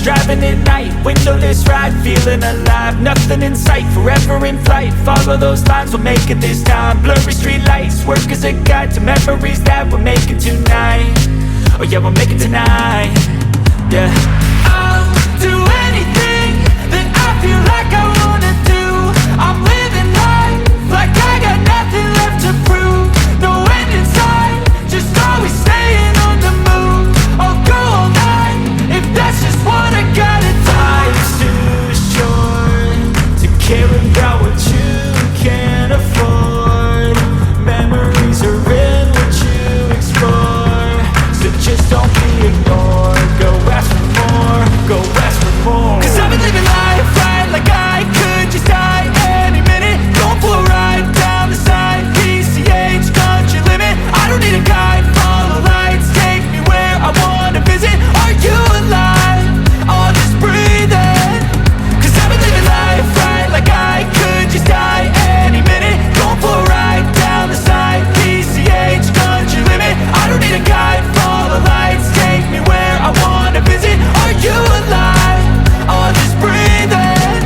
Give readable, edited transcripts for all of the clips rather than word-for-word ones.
driving at night, windowless ride, feeling alive. Nothing in sight, forever in flight. Follow those lines, we'll make it this time. Blurry street lights, work as a guide to memories that we're making tonight. Oh yeah, we'll make it tonight. Yeah, I'll do anything that I feel like I wanna do. I'm living life like I got nothing left to prove. No end in sight, just always staying on the move. I'll go all night if that's just what I gotta do. Life's too short to care about what you can't afford. Memories are in what you explore, so just don't be ignored. Go ask for more, go ask for more. Cause I've been living life right like I could just die any minute. Going for a ride down the side, PCH, country limit. I don't need a guide, follow lights, take me where I wanna visit. Are you alive? Or just breathing? Cause I've been living life right like I could just die any minute. Going for a ride down the side, PCH, country limit. I don't need a guide, follow lights, take me where I wanna visit. Are you alive? Or just breathing?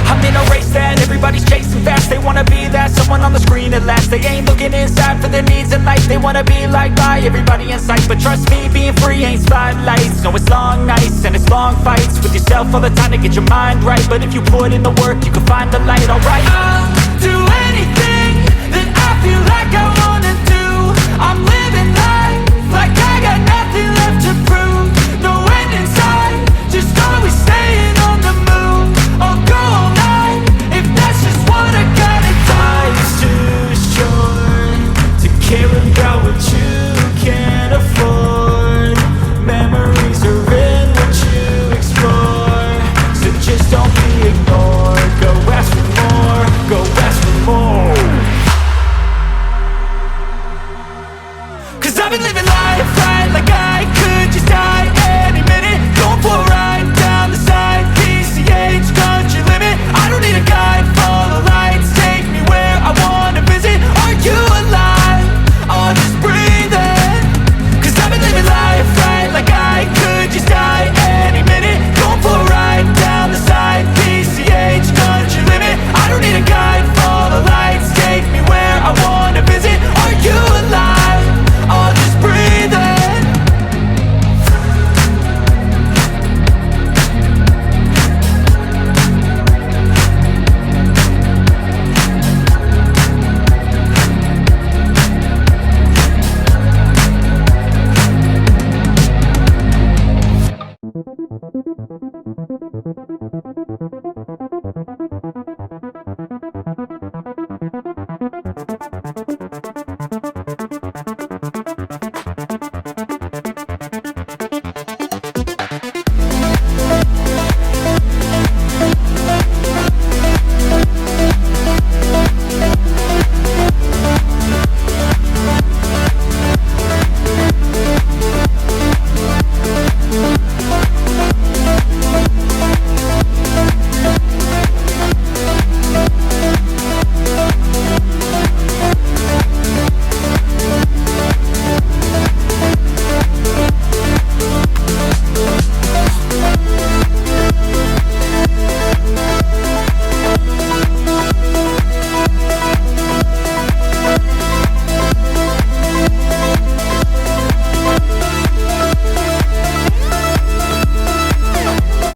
I'm in a race that everybody's chasing fast. They wanna be that someone on the screen at last. They ain't looking inside for their needs in life. They wanna be liked by everybody in sight. But trust me, being free ain't spotlights. No, it's long nights and it's long fights with yourself all the time to get your mind right. But if you put in the work, you can find the light, alright. I'll do anything that I feel like I wanna do. I'm living life like I got nothing left to prove. No end in sight, just always staying on the move. I'll go all night if that's just what I gotta do. Life's too short to care about what you can't afford. Memories are in what you explore, so just don't be ignored. Go ask for more, go ask for more. Cause I've been living